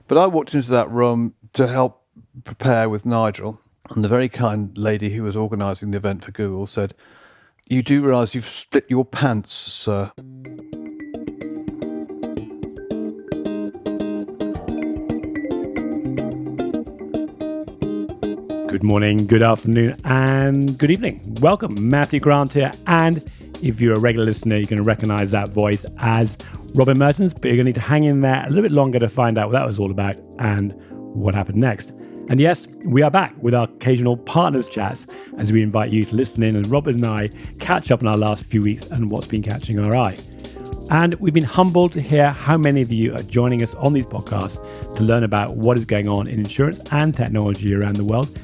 But I walked into that room to help prepare with Nigel, and the very kind lady who was organising the event for Google said, "You do realise you've split your pants, sir." Good morning, good afternoon, and good evening. Welcome, Matthew Grant here. And if you're a regular listener, you're going to recognize that voice as Robin Merttens, but you're going to need to hang in there a little bit longer to find out what that was all about and what happened next. And yes, we are back with our occasional partners chats as we invite you to listen in and Robin and I catch up on our last few weeks and what's been catching our eye. And we've been humbled to hear how many of you are joining us on these podcasts to learn about what is going on in insurance and technology around the world.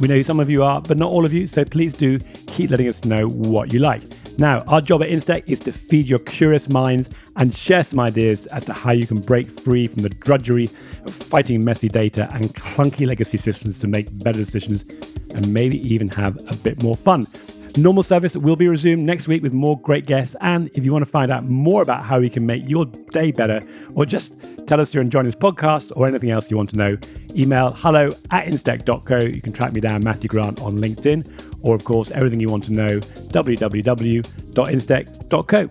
We know some of you are, but not all of you, so please do keep letting us know what you like. Now, our job at InsTech is to feed your curious minds and share some ideas as to how you can break free from the drudgery of fighting messy data and clunky legacy systems to make better decisions and maybe even have a bit more fun. Normal service will be resumed next week with more great guests. And if you want to find out more about how we can make your day better, or just tell us you're enjoying this podcast or anything else you want to know, email hello@instech.co. You can track me down, Matthew Grant, on LinkedIn, or of course, everything you want to know, www.instech.co.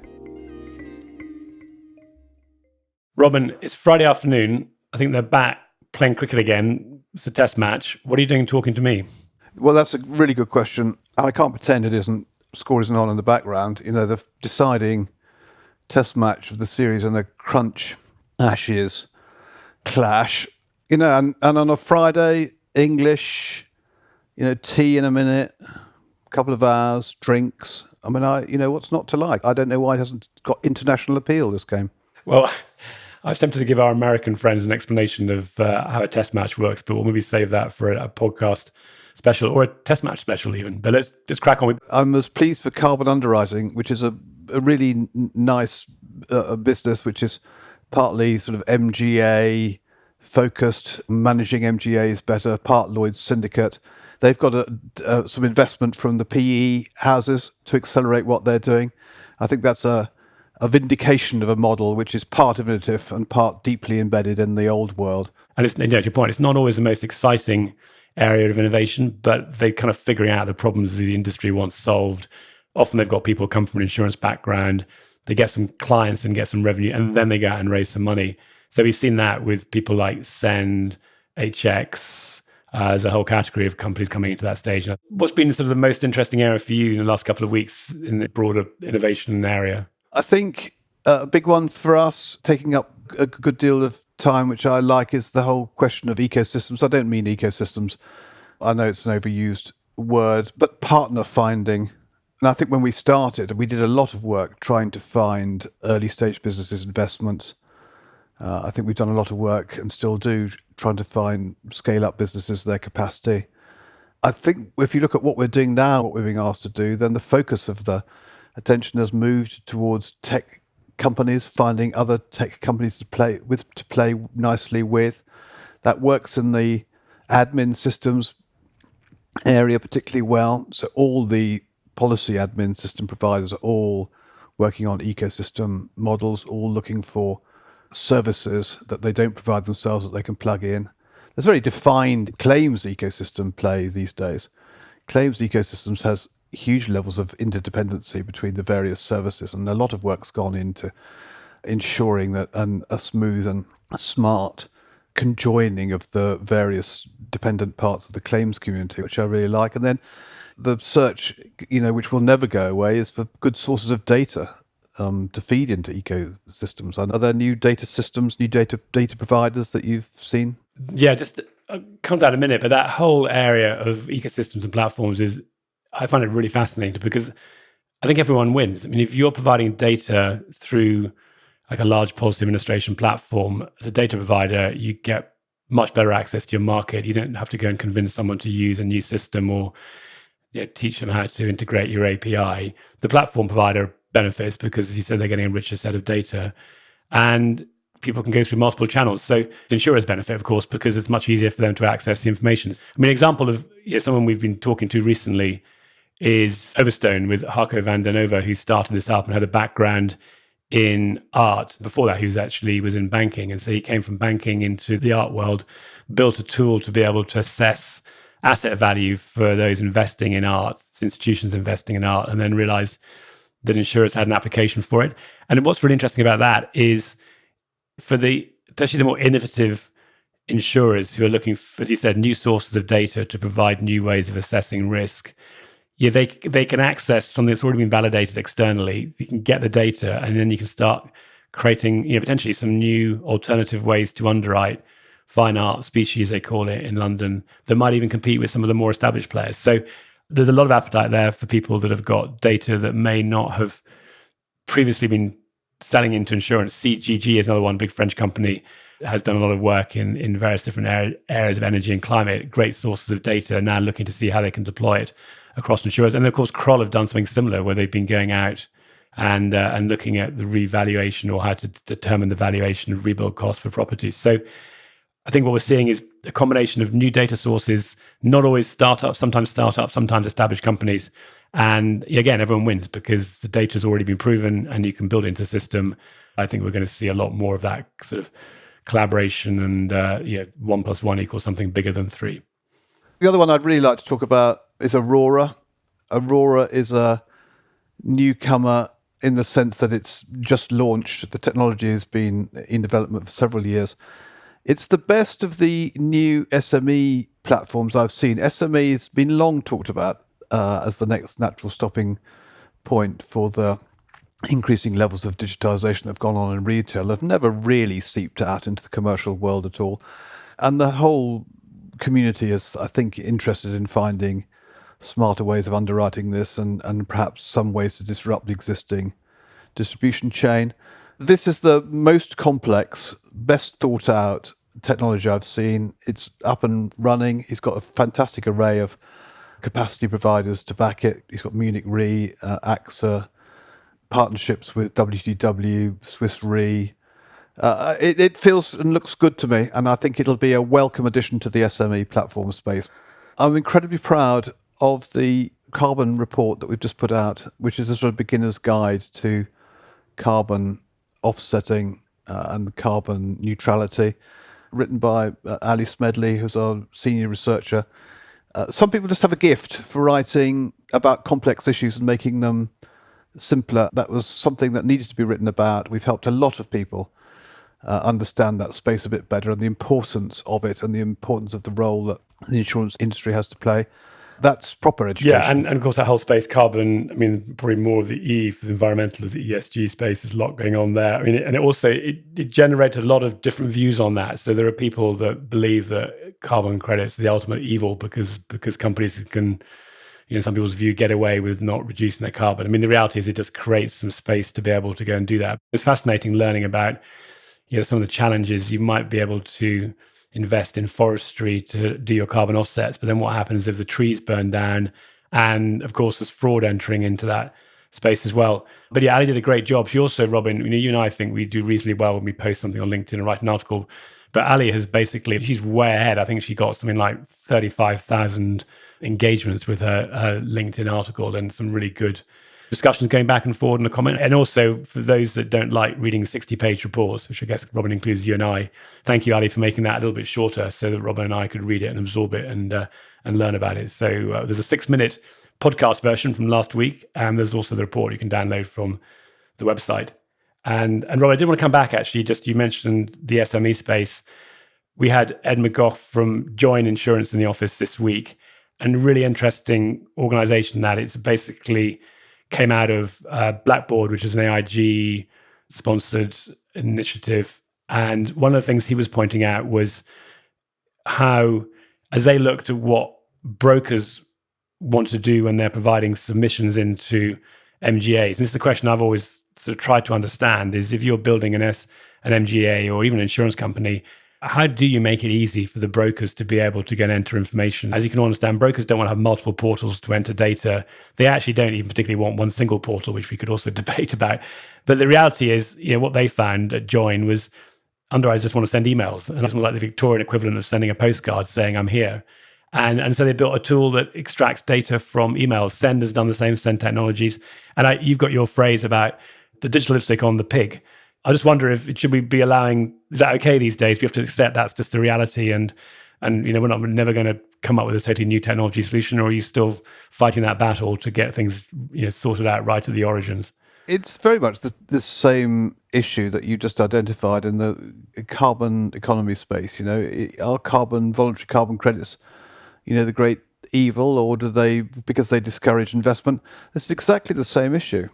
Robin, it's Friday afternoon. I think they're back playing cricket again. It's a test match. What are you doing talking to me? Well, that's a really good question. And I can't pretend it isn't. Score isn't on in the background. You know, the deciding test match of the series and the Crunch Ashes clash. You know, and on a Friday, English, you know, tea in a minute, a couple of hours, drinks. I mean, what's not to like? I don't know why it hasn't got international appeal, this game. Well, I was tempted to give our American friends an explanation of how a test match works, but we'll maybe save that for a podcast special or a test match special even. But let's just crack on. I was pleased for Carbon Underwriting, which is a really nice business, which is partly sort of MGA focused, managing MGAs better, part Lloyd's Syndicate. They've got some investment from the PE houses to accelerate what they're doing. I think that's a vindication of a model which is part innovative and part deeply embedded in the old world. And it's, to your point, it's not always the most exciting area of innovation, but they're kind of figuring out the problems the industry wants solved. Often they've got people come from an insurance background, they get some clients and get some revenue, and then they go out and raise some money. So we've seen that with people like Send, HX, as a whole category of companies coming into that stage. What's been sort of the most interesting area for you in the last couple of weeks in the broader innovation area? I think a big one for us, taking up a good deal of time, which I like, is the whole question of ecosystems. I don't mean ecosystems. I know it's an overused word, but partner finding. And I think when we started, we did a lot of work trying to find early stage businesses investments. I think we've done a lot of work and still do trying to find scale up businesses, their capacity. I think if you look at what we're doing now, what we're being asked to do, then the focus of the attention has moved towards tech companies, finding other tech companies to play nicely with. That works in the admin systems area particularly well. So all the policy admin system providers are all working on ecosystem models, all looking for services that they don't provide themselves that they can plug in. There's a very defined claims ecosystem play these days. Claims ecosystems has huge levels of interdependency between the various services, and a lot of work's gone into ensuring that a smooth and a smart conjoining of the various dependent parts of the claims community, which I really like. And then the search, which will never go away, is for good sources of data to feed into ecosystems. Are there new data systems, new data providers that you've seen? Yeah, just come to that in a minute, but that whole area of ecosystems and platforms I find it really fascinating because I think everyone wins. I mean, if you're providing data through like a large policy administration platform, as a data provider, you get much better access to your market. You don't have to go and convince someone to use a new system or teach them how to integrate your API. The platform provider benefits because, as you said, they're getting a richer set of data. And people can go through multiple channels. So insurers benefit, of course, because it's much easier for them to access the information. I mean, an example of someone we've been talking to recently is Overstone with Harco van den Over, who started this up and had a background in art. Before that, he was in banking. And so he came from banking into the art world, built a tool to be able to assess asset value for those investing in art, institutions investing in art, and then realized that insurers had an application for it. And what's really interesting about that is for especially the more innovative insurers who are looking for, as you said, new sources of data to provide new ways of assessing risk. Yeah, they can access something that's already been validated externally. You can get the data, and then you can start creating, potentially some new alternative ways to underwrite fine art species, they call it in London, that might even compete with some of the more established players. So there's a lot of appetite there for people that have got data that may not have previously been selling into insurance. CGG is another one, big French company, has done a lot of work in various different areas of energy and climate, great sources of data, now looking to see how they can deploy it across insurers. And of course, Kroll have done something similar where they've been going out and looking at the revaluation or how to determine the valuation of rebuild costs for properties. So I think what we're seeing is a combination of new data sources, not always startups, sometimes established companies. And again, everyone wins because the data has already been proven and you can build it into a system. I think we're going to see a lot more of that sort of collaboration and 1 + 1 equals something bigger than 3. The other one I'd really like to talk about is Aurora. Aurora is a newcomer in the sense that it's just launched. The technology has been in development for several years. It's the best of the new SME platforms I've seen. SME has been long talked about as the next natural stopping point for the increasing levels of digitization that have gone on in retail. They've never really seeped out into the commercial world at all. And the whole community is, I think, interested in finding smarter ways of underwriting this and perhaps some ways to disrupt the existing distribution chain. This is the most complex, best thought out technology I've seen. It's up and running. He's got a fantastic array of capacity providers to back it. He's got Munich Re, AXA, partnerships with WTW, Swiss Re. It feels and looks good to me, and I think it'll be a welcome addition to the SME platform space. I'm incredibly proud of the carbon report that we've just put out, which is a sort of beginner's guide to carbon offsetting and carbon neutrality, written by Ali Smedley, who's our senior researcher. Some people just have a gift for writing about complex issues and making them simpler. That was something that needed to be written about. We've helped a lot of people understand that space a bit better and the importance of it and the importance of the role that the insurance industry has to play. That's proper education. Yeah, and of course, that whole space, carbon, I mean, probably more of the E for the environmental of the ESG space, there's a lot going on there. I mean, and it also, it generated a lot of different views on that. So there are people that believe that carbon credits are the ultimate evil because companies can, some people's view, get away with not reducing their carbon. I mean, the reality is it just creates some space to be able to go and do that. It's fascinating learning about, some of the challenges. You might be able to invest in forestry to do your carbon offsets, but then what happens if the trees burn down? And of course, there's fraud entering into that space as well. But yeah, Ali did a great job. She also, Robin, you and I think we do reasonably well when we post something on LinkedIn and write an article. But Ali has basically, she's way ahead. I think she got something like 35,000 engagements with her LinkedIn article and some really good discussions going back and forward in the comment. And also for those that don't like reading 60-page reports, which I guess, Robin, includes you and I, thank you, Ali, for making that a little bit shorter so that Robin and I could read it and absorb it and learn about it. So there's a 6-minute podcast version from last week, and there's also the report you can download from the website. And Robin, I did want to come back, actually, just you mentioned the SME space. We had Ed McGough from Join Insurance in the office this week, and really interesting organization that it's basically came out of Blackboard, which is an AIG-sponsored initiative. And one of the things he was pointing out was how, as they looked at what brokers want to do when they're providing submissions into MGAs, and this is the question I've always sort of tried to understand, is if you're building an MGA or even an insurance company, how do you make it easy for the brokers to be able to go and enter information? As you can understand, brokers don't want to have multiple portals to enter data. They actually don't even particularly want one single portal, which we could also debate about. But the reality is, what they found at Join was underwriters just want to send emails. And that's more like the Victorian equivalent of sending a postcard saying, I'm here. And so they built a tool that extracts data from emails. Send has done the same, Send Technologies. And you've got your phrase about the digital lipstick on the pig. I just wonder if should we be allowing, is that okay these days? We have to accept that's just the reality, and we're never going to come up with a totally new technology solution, or are you still fighting that battle to get things sorted out right at the origins? It's very much the same issue that you just identified in the carbon economy space. Are voluntary carbon credits, the great evil, or do they, because they discourage investment? This is exactly the same issue.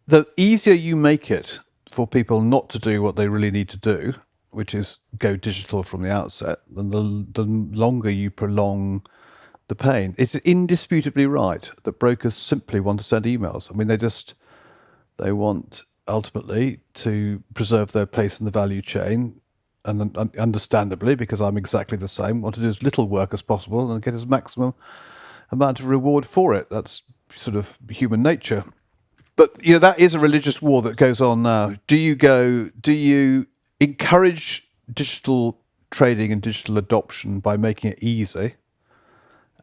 The easier you make it for people not to do what they really need to do, which is go digital from the outset, then the longer you prolong the pain. It's indisputably right that brokers simply want to send emails. I mean, they want ultimately to preserve their place in the value chain, and understandably, because I'm exactly the same, want to do as little work as possible and get as maximum amount of reward for it. That's sort of human nature. But that is a religious war that goes on now. Do you encourage digital trading and digital adoption by making it easy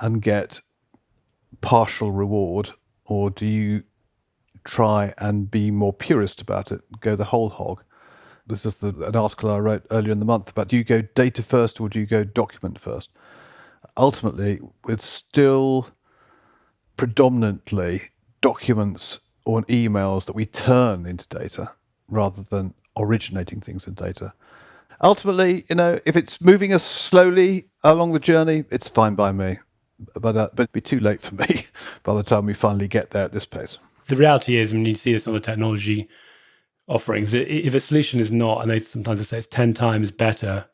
and get partial reward, or do you try and be more purist about it, go the whole hog? This is an article I wrote earlier in the month about, do you go data first or do you go document first? Ultimately, it's still predominantly documents or emails that we turn into data rather than originating things in data. Ultimately, if it's moving us slowly along the journey, it's fine by me. But it'd be too late for me by the time we finally get there at this pace. The reality is, you see this on the technology offerings, if a solution is not, and sometimes they say it's 10 times better,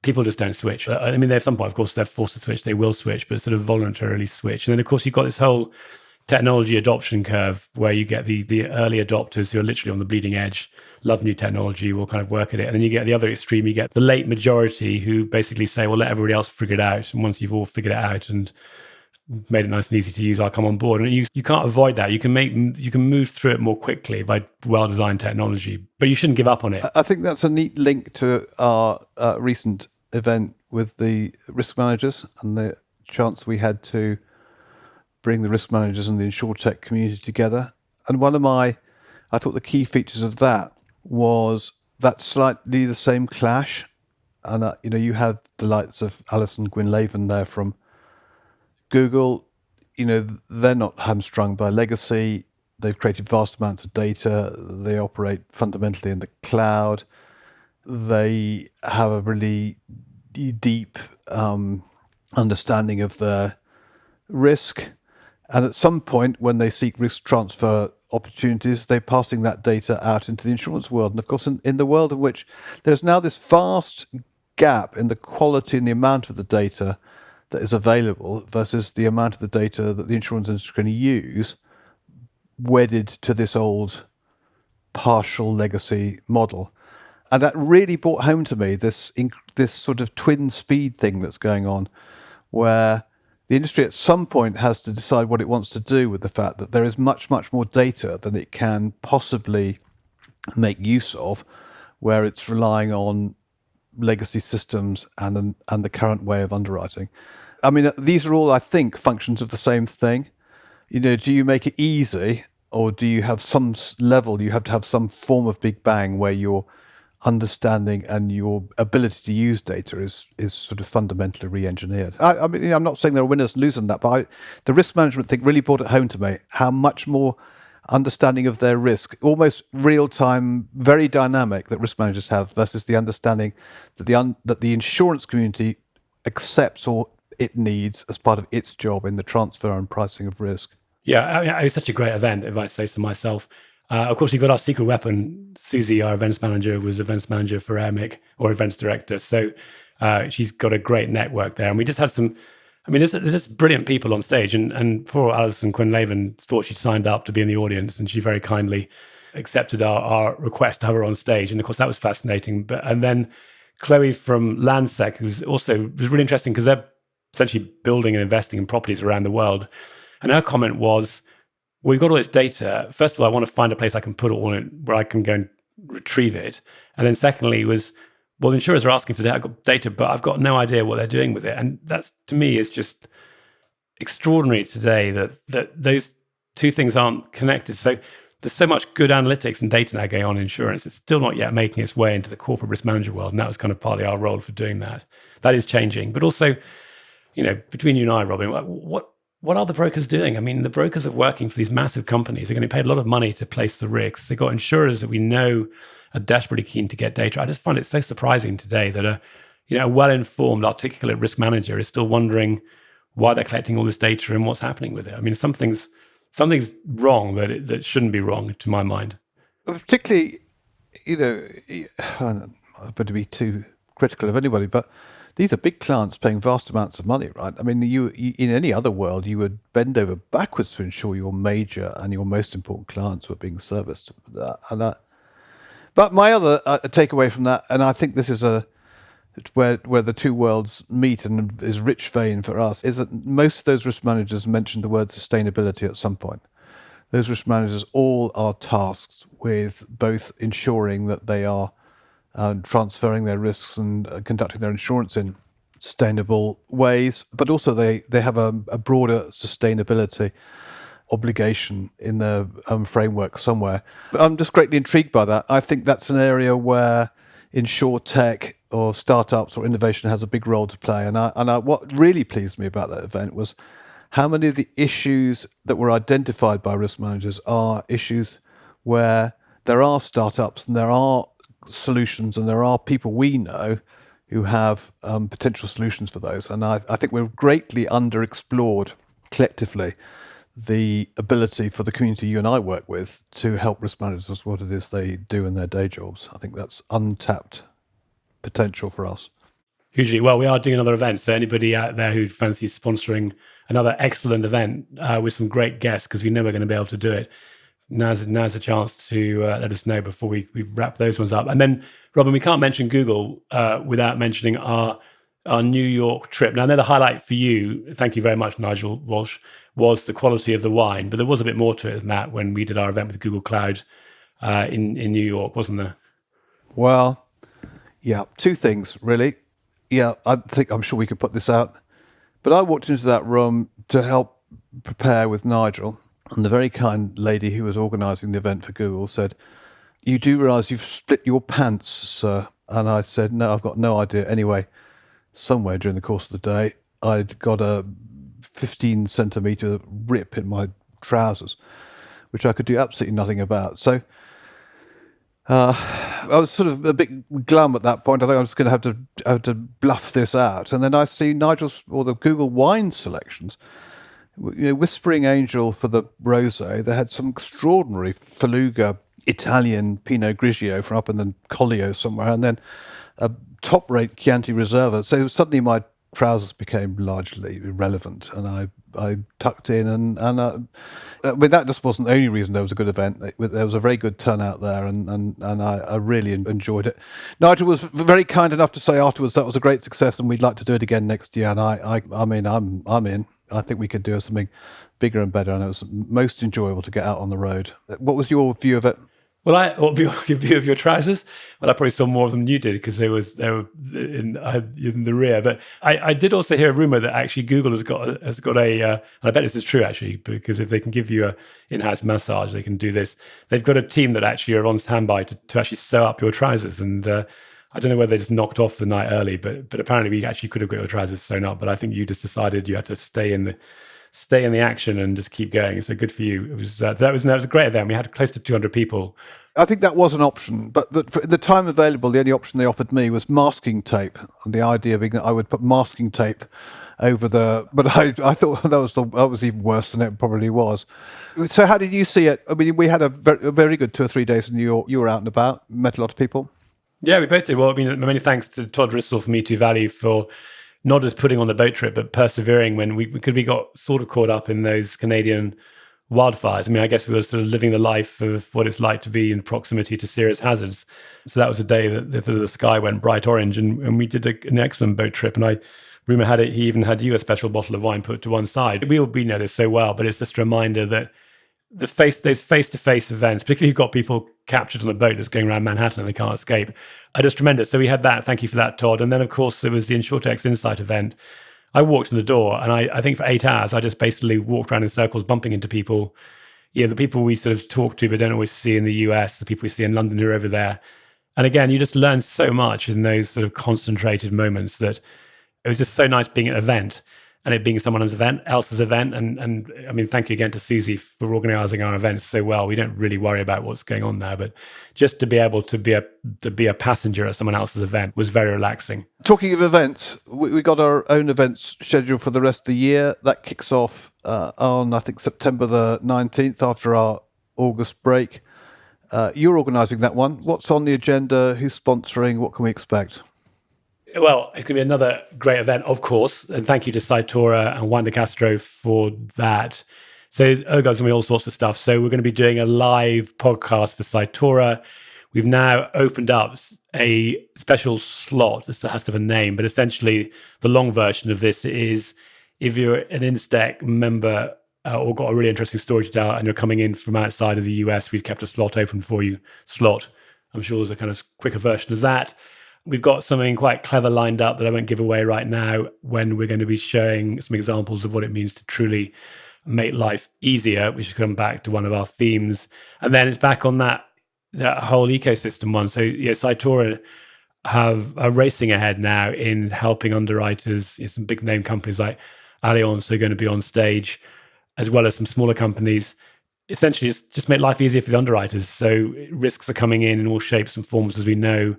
people just don't switch. I mean, at some point, of course, they're forced to switch, they will switch, but sort of voluntarily switch. And then, of course, you've got this whole technology adoption curve where you get the early adopters who are literally on the bleeding edge, love new technology, will kind of work at it. And then you get the other extreme, you get the late majority who basically say, well, let everybody else figure it out. And once you've all figured it out and made it nice and easy to use, I'll come on board. And you can't avoid that. You can move through it more quickly by well-designed technology, but you shouldn't give up on it. I think that's a neat link to our recent event with the risk managers and the chance we had to bring the risk managers and the insurtech community together. And I thought the key features of that was that slightly the same clash. And you have the likes of Alison Gwynlaven there from Google. They're not hamstrung by legacy. They've created vast amounts of data. They operate fundamentally in the cloud. They have a really deep understanding of their risk. And at some point, when they seek risk transfer opportunities, they're passing that data out into the insurance world. And of course, in the world in which there's now this vast gap in the quality and the amount of the data that is available versus the amount of the data that the insurance industry can use, wedded to this old partial legacy model. And that really brought home to me this sort of twin speed thing that's going on, where the industry at some point has to decide what it wants to do with the fact that there is much, much more data than it can possibly make use of, where it's relying on legacy systems and the current way of underwriting. I mean, these are all, I think, functions of the same thing. Do you make it easy, or do you have some level, you have to have some form of big bang where your understanding and your ability to use data is sort of fundamentally re-engineered? I mean, I'm not saying there are winners and losers in that, but the risk management thing really brought it home to me, how much more understanding of their risk, almost real-time, very dynamic, that risk managers have versus the understanding that the insurance community accepts or it needs as part of its job in the transfer and pricing of risk. Yeah, it's such a great event, if I say so myself. Of course, you've got our secret weapon. Susie, our events manager, was events manager for AMIC, or events director. So she's got a great network there. And we just had there's just brilliant people on stage. And poor Alison Quinlaven thought she signed up to be in the audience, and she very kindly accepted our request to have her on stage. And of course, that was fascinating. And then Chloe from Landsec, who's also was really interesting because they're essentially building and investing in properties around the world. And her comment was, we've got all this data. First of all, I want to find a place I can put it all in where I can go and retrieve it. And then secondly was, well, the insurers are asking for data, but I've got no idea what they're doing with it. And that's, to me, is just extraordinary today that those two things aren't connected. So there's so much good analytics and data now going on in insurance. It's still not yet making its way into the corporate risk manager world. And that was kind of partly our role for doing that. That is changing. But also, between you and I, Robin, what are the brokers doing? I mean, the brokers are working for these massive companies. They're getting paid a lot of money to place the risks. They've got insurers that we know are desperately keen to get data. I just find it so surprising today that a well-informed, articulate risk manager is still wondering why they're collecting all this data and what's happening with it. I mean, something's wrong that shouldn't be wrong, to my mind. Particularly, I'm not going to be too critical of anybody, but these are big clients paying vast amounts of money, right? I mean, you in any other world, you would bend over backwards to ensure your major and your most important clients were being serviced. But my other takeaway from that, and I think this is where the two worlds meet and is rich vein for us, is that most of those risk managers mentioned the word sustainability at some point. Those risk managers all are tasked with both ensuring that they are transferring their risks and conducting their insurance in sustainable ways, but also they have a broader sustainability obligation in the framework somewhere. But I'm just greatly intrigued by that. I think that's an area where insurtech or startups or innovation has a big role to play. And what really pleased me about that event was how many of the issues that were identified by risk managers are issues where there are startups and there are solutions and there are people we know who have potential solutions for those. And I think we're greatly underexplored collectively the ability for the community you and I work with to help risk managers with what it is they do in their day jobs. I think that's untapped potential for us. Hugely. Well, we are doing another event. So anybody out there who fancies sponsoring another excellent event with some great guests, because we know we're going to be able to do it, now's a chance to let us know before we wrap those ones up. And then, Robin, we can't mention Google without mentioning our New York trip. Now, another highlight for you, thank you very much, Nigel Walsh, was the quality of the wine. But there was a bit more to it than that when we did our event with Google Cloud in New York, wasn't there? Well, yeah, two things, really. Yeah, I'm sure we could put this out. But I walked into that room to help prepare with Nigel. And the very kind lady who was organising the event for Google said, "You do realise you've split your pants, sir?" And I said, "No, I've got no idea." Anyway, somewhere during the course of the day, I'd got a 15 centimetre rip in my trousers, which I could do absolutely nothing about. So I was sort of a bit glum at that point. I think I was going to have to bluff this out. And then I see Nigel's or the Google wine selections. Whispering Angel for the rosé, they had some extraordinary Faluga Italian Pinot Grigio from up in the Collio somewhere, and then a top-rate Chianti Reserva. So suddenly my trousers became largely irrelevant, and I tucked in, and that just wasn't the only reason there was a good event. There was a very good turnout there, and I really enjoyed it. Nigel was very kind enough to say afterwards that was a great success, and we'd like to do it again next year. And I mean, I'm in. I think we could do something bigger and better, and it was most enjoyable to get out on the road. What was your view of it? Well, what your view of your trousers? Well, I probably saw more of them than you did because they were in the rear. But I did also hear a rumor that actually Google has got a, and I bet this is true actually, because if they can give you a in-house massage, they can do this. They've got a team that actually are on standby to actually sew up your trousers. And I don't know whether they just knocked off the night early, but apparently we actually could have got your trousers sewn up. But I think you just decided you had to stay in the action and just keep going. So good for you. It was that was a great event. We had close to 200 people. I think that was an option, but for the time available, the only option they offered me was masking tape, and the idea being that I would put masking tape over the. But I thought that was even worse than it probably was. So how did you see it? I mean, we had a very good 2 or 3 days in New York. You were out and about, met a lot of people. Yeah, we both did. Well, I mean, many thanks to Todd Rissell from Me2 Valley for not just putting on the boat trip, but persevering when we got sort of caught up in those Canadian wildfires. I mean, I guess we were sort of living the life of what it's like to be in proximity to serious hazards. So that was a day that the sky went bright orange, and we did an excellent boat trip. And rumor had it, he even had you a special bottle of wine put to one side. We know this so well, but it's just a reminder that those face-to-face events, particularly if you've got people captured on a boat that's going around Manhattan and they can't escape, are just tremendous. So we had that. Thank you for that, Todd. And then, of course, there was the InsurTech's Insight event. I walked in the door, and I think for 8 hours, I just basically walked around in circles, bumping into people, the people we sort of talk to but don't always see in the US, the people we see in London who are over there. And again, you just learn so much in those sort of concentrated moments that it was just so nice being at an event and it being someone else's event. And I mean, thank you again to Susie for organising our events so well. We don't really worry about what's going on there, but just to be able to be a passenger at someone else's event was very relaxing. Talking of events, we got our own events scheduled for the rest of the year. That kicks off on, I think, September the 19th after our August break. You're organising that one. What's on the agenda? Who's sponsoring? What can we expect? Well, it's going to be another great event, of course. And thank you to Cytora and Juan de Castro for that. So, guys, going to be all sorts of stuff. So we're going to be doing a live podcast for Cytora. We've now opened up a special slot. This has to have a name, but essentially the long version of this is if you're an InsTech member or got a really interesting story to tell and you're coming in from outside of the US, we've kept a slot open for you. I'm sure there's a kind of quicker version of that. We've got something quite clever lined up that I won't give away right now when we're going to be showing some examples of what it means to truly make life easier, which should come back to one of our themes. And then it's back on that whole ecosystem one. So Cytora are racing ahead now in helping underwriters. Some big name companies like Allianz are going to be on stage, as well as some smaller companies. Essentially, just make life easier for the underwriters. So risks are coming in all shapes and forms, as we know.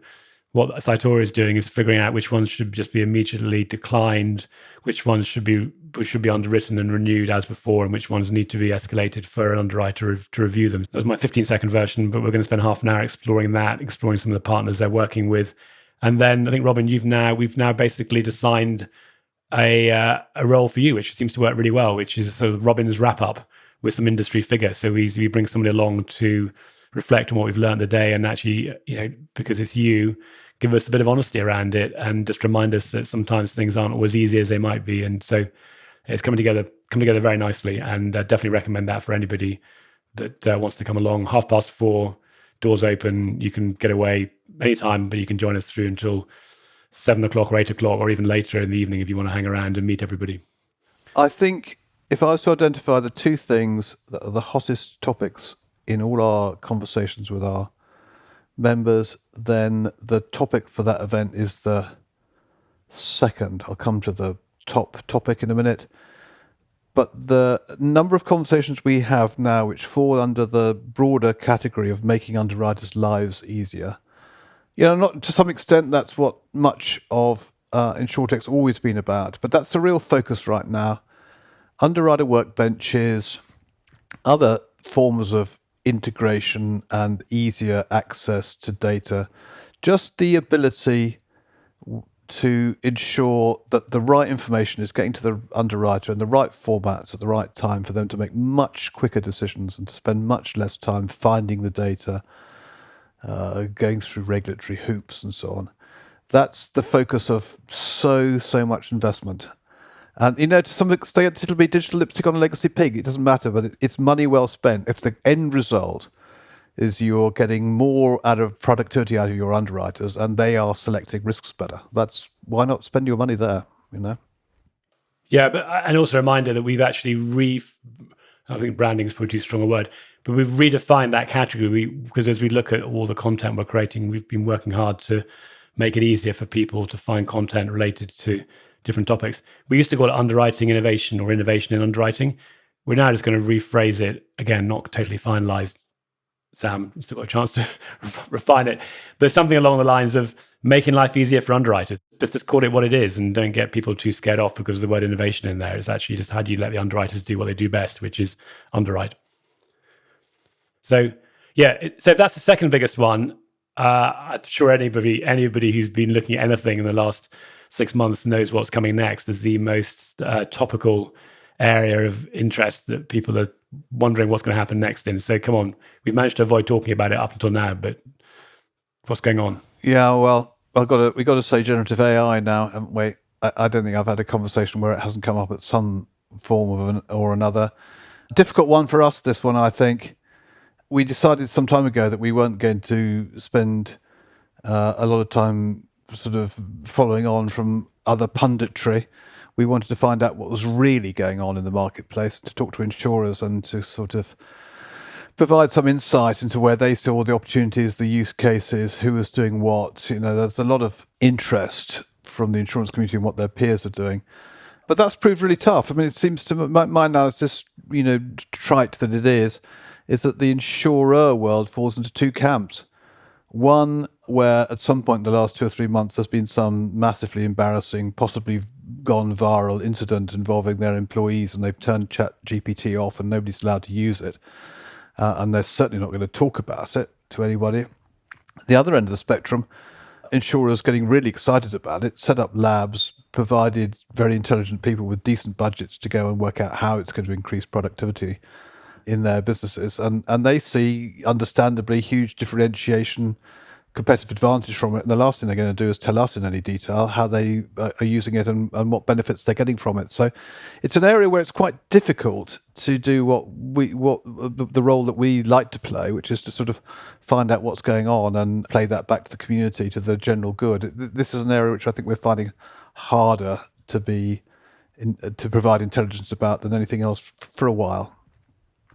What Cytora is doing is figuring out which ones should just be immediately declined, which ones should be underwritten and renewed as before, and which ones need to be escalated for an underwriter to review them. That was my 15-second version, but we're going to spend half an hour exploring some of the partners they're working with. And then I think, Robin, we've now basically designed a role for you, which seems to work really well, which is sort of Robin's wrap-up with some industry figure. So we bring somebody along to reflect on what we've learned the day, and actually, because it's you, give us a bit of honesty around it and just remind us that sometimes things aren't always easy as they might be. And so it's coming together very nicely, and definitely recommend that for anybody that wants to come along. 4:30, doors open. You can get away anytime, but you can join us through until 7:00 or 8:00 or even later in the evening if you want to hang around and meet everybody. I think if I was to identify the two things that are the hottest topics in all our conversations with our members, then the topic for that event is the second. I'll come to the top topic in a minute. But the number of conversations we have now which fall under the broader category of making underwriters' lives easier, not to some extent that's what much of InsurTech's always been about, but that's the real focus right now. Underwriter workbenches, other forms of integration and easier access to data, just the ability to ensure that the right information is getting to the underwriter in the right formats at the right time for them to make much quicker decisions and to spend much less time finding the data, going through regulatory hoops and so on. That's the focus of so much investment. And, to some extent, it'll be digital lipstick on a legacy pig. It doesn't matter, but it's money well spent. If the end result is you're getting more productivity out of your underwriters and they are selecting risks better, why not spend your money there, Yeah, and also a reminder that we've actually I think branding is probably too strong a word, but we've redefined that category because as we look at all the content we're creating, we've been working hard to make it easier for people to find content related to different topics. We used to call it underwriting innovation or innovation in underwriting. We're now just going to rephrase it, again, not totally finalized. Sam, you still got a chance to refine it, but something along the lines of making life easier for underwriters. Just call it what it is and don't get people too scared off because of the word innovation in there. It's actually just how do you let the underwriters do what they do best, which is underwrite. So so if that's the second biggest one, I'm sure anybody who's been looking at anything in the last 6 months knows what's coming next as the most topical area of interest that people are wondering what's going to happen next in. So come on, we've managed to avoid talking about it up until now, but what's going on? Yeah, well, we've got to say generative AI now, haven't we? I don't think I've had a conversation where it hasn't come up at some form or another. Difficult one for us, this one, I think. We decided some time ago that we weren't going to spend a lot of time sort of following on from other punditry. We wanted to find out what was really going on in the marketplace, to talk to insurers and to sort of provide some insight into where they saw the opportunities, the use cases, who was doing what. There's a lot of interest from the insurance community in what their peers are doing. But that's proved really tough. I mean, it seems to my analysis, trite that it is that the insurer world falls into two camps. One, where at some point in the last 2 or 3 months, there's been some massively embarrassing, possibly gone viral incident involving their employees, and they've turned ChatGPT off and nobody's allowed to use it. And they're certainly not going to talk about it to anybody. The other end of the spectrum, insurers getting really excited about it, set up labs, provided very intelligent people with decent budgets to go and work out how it's going to increase productivity in their businesses. And they see, understandably, huge differentiation, competitive advantage from it. And the last thing they're going to do is tell us in any detail how they are using it and what benefits they're getting from it. So it's an area where it's quite difficult to do what the role that we like to play, which is to sort of find out what's going on and play that back to the community, to the general good. This is an area which I think we're finding harder to provide intelligence about than anything else for a while.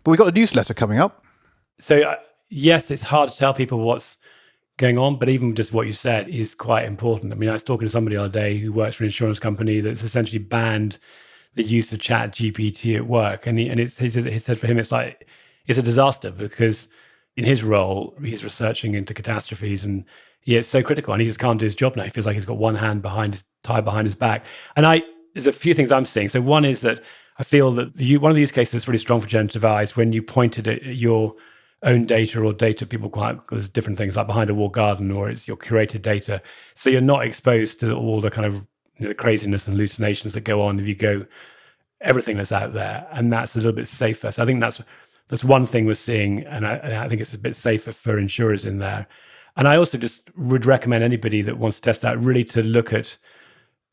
But we've got a newsletter coming up. So yes, it's hard to tell people what's going on, but even just what you said is quite important. I mean, I was talking to somebody the other day who works for an insurance company that's essentially banned the use of Chat GPT at work, and he said for him it's a disaster, because in his role he's researching into catastrophes, and it's so critical, and he just can't do his job now. He feels like he's got one hand tied behind his back. And there's a few things I'm seeing. So one is that I feel that one of the use cases that's really strong for generative AI is when you pointed at your own data or data people there's different things like behind a walled garden, or it's your curated data. So you're not exposed to all the kind of the craziness and hallucinations that go on if you go everything that's out there, and that's a little bit safer. So I think that's one thing we're seeing, and I think it's a bit safer for insurers in there. And I also just would recommend anybody that wants to test that really to look at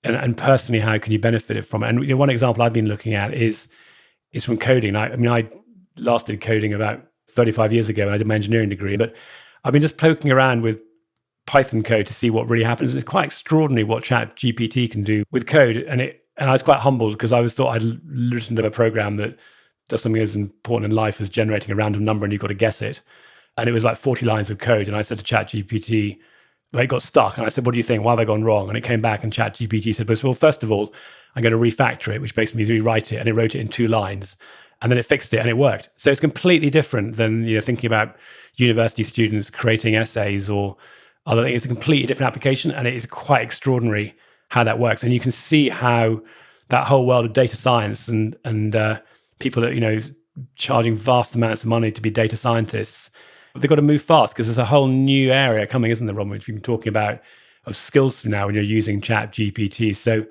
and personally how can you benefit from it. And one example I've been looking at is from coding. I last did coding about 35 years ago, and I did my engineering degree, but I've been just poking around with Python code to see what really happens. It's quite extraordinary what Chat GPT can do with code. And I was quite humbled, because I thought I'd listened to a program that does something as important in life as generating a random number and you've got to guess it. And it was like 40 lines of code. And I said to Chat GPT, it got stuck. And I said, what do you think? Why have I gone wrong? And it came back, and Chat GPT said, well, first of all, I'm going to refactor it, which basically means rewrite it. And it wrote it in 2 lines. And then it fixed it and it worked. So it's completely different than thinking about university students creating essays or other things. It's a completely different application, and it is quite extraordinary how that works. And you can see how that whole world of data science and people that charging vast amounts of money to be data scientists, they've got to move fast, because there's a whole new area coming, isn't there, Robin, which we've been talking about, of skills now when you're using Chat GPT. So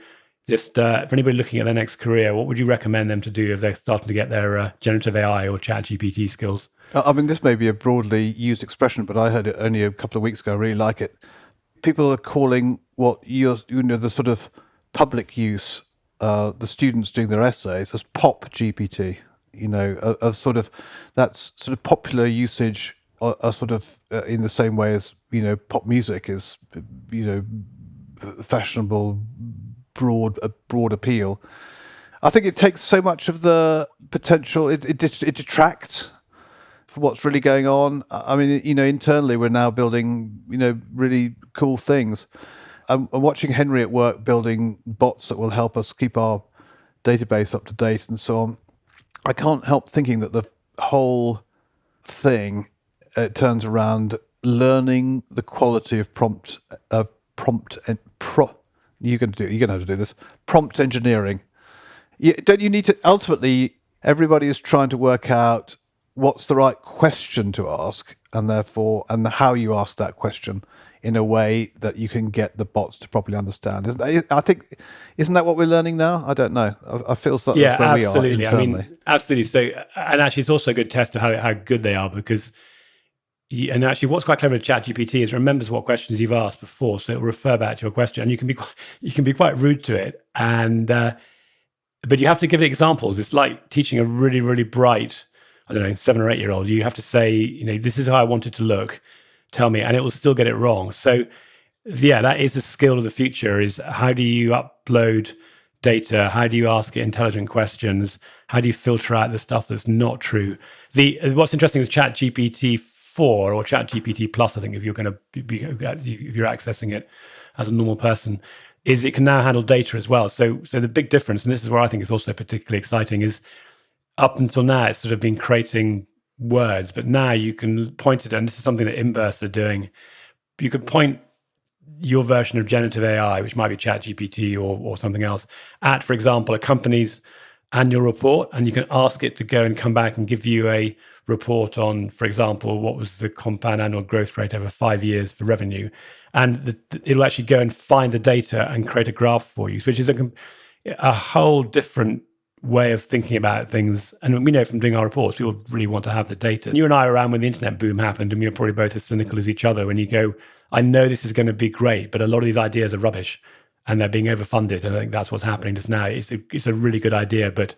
just for anybody looking at their next career, what would you recommend them to do if they're starting to get their generative AI or Chat GPT skills? I mean, this may be a broadly used expression, but I heard it only a couple of weeks ago. I really like it. People are calling what the sort of public use, the students doing their essays, as pop GPT. That's sort of popular usage, sort of in the same way as pop music is fashionable, broad appeal. I think it takes so much of the potential. It detracts from what's really going on. I mean, internally we're now building really cool things. I'm watching Henry at work building bots that will help us keep our database up to date and so on. I can't help thinking that the whole thing turns around learning the quality of prompt you're going to have to do this. Prompt engineering. Don't you need to, ultimately, everybody is trying to work out what's the right question to ask, and how you ask that question in a way that you can get the bots to properly understand. Isn't that what we're learning now? I don't know. I feel that's where we are internally. I mean, absolutely. So, and actually, it's also a good test of how good they are, because and actually, what's quite clever with ChatGPT is it remembers what questions you've asked before, so it'll refer back to your question, and you can be quite rude to it, and but you have to give it examples. It's like teaching a really, really bright, 7 or 8 year old. You have to say, this is how I want it to look. Tell me, and it will still get it wrong. So, that is the skill of the future: is how do you upload data? How do you ask it intelligent questions? How do you filter out the stuff that's not true? What's interesting with ChatGPT 4 or ChatGPT Plus, I think, if you're going to if you're accessing it as a normal person, is it can now handle data as well. So the big difference, and this is where I think it's also particularly exciting, is up until now it's sort of been creating words, but now you can point it, and this is something that Inverse are doing. You could point your version of generative AI, which might be ChatGPT or something else, at, for example, a company's annual report, and you can ask it to go and come back and give you a report on, for example, what was the compound annual growth rate over 5 years for revenue, and it'll actually go and find the data and create a graph for you, which is a whole different way of thinking about things. And we know from doing our reports, people really want to have the data. You and I were around when the internet boom happened, and we were probably both as cynical as each other when you go, I know this is going to be great, but a lot of these ideas are rubbish and they're being overfunded. And I think that's what's happening just now. It's a really good idea, but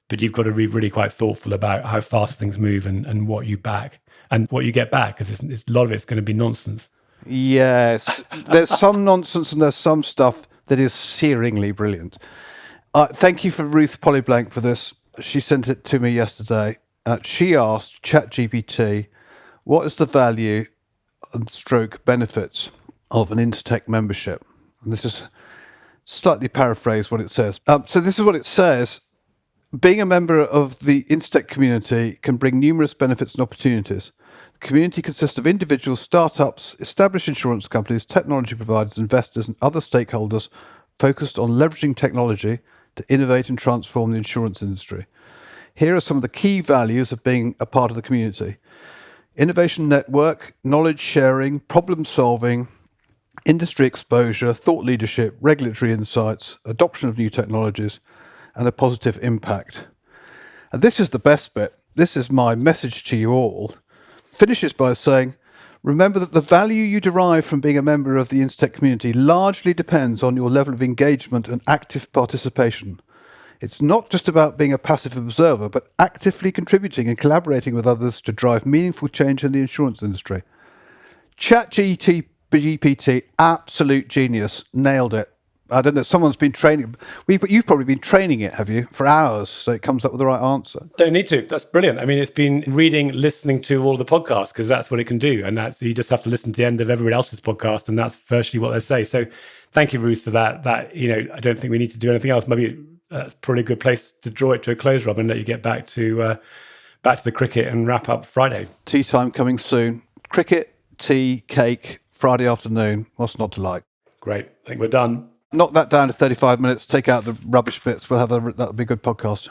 you've got to be really quite thoughtful about how fast things move and what you back and what you get back, because a lot of it's going to be nonsense. Yes, there's some nonsense and there's some stuff that is searingly brilliant. Thank you for Ruth Polyblank for this. She sent it to me yesterday. She asked ChatGPT, what is the value and stroke benefits of an InsTech membership? And this is slightly paraphrase what it says. So this is what it says. Being a member of the InsTech community can bring numerous benefits and opportunities. The community consists of individuals, startups, established insurance companies, technology providers, investors, and other stakeholders focused on leveraging technology to innovate and transform the insurance industry. Here are some of the key values of being a part of the community: innovation network, knowledge sharing, problem solving, industry exposure, thought leadership, regulatory insights, adoption of new technologies, and a positive impact. And this is the best bit. This is my message to you all. Finishes by saying, remember that the value you derive from being a member of the InsTech community largely depends on your level of engagement and active participation. It's not just about being a passive observer, but actively contributing and collaborating with others to drive meaningful change in the insurance industry. ChatGPT, absolute genius, nailed it. I don't know, someone's been training. You've probably been training it, have you, for hours, so it comes up with the right answer. Don't need to. That's brilliant. I mean, it's been listening to all the podcasts, because that's what it can do. And you just have to listen to the end of everybody else's podcast, and that's virtually what they say. So thank you, Ruth, for that. I don't think we need to do anything else. Maybe that's probably a good place to draw it to a close, Rob, and let you get back to the cricket and wrap up Friday. Tea time coming soon. Cricket, tea, cake, Friday afternoon. What's not to like? Great. I think we're done. Knock that down to 35 minutes. Take out the rubbish bits. That'll be a good podcast.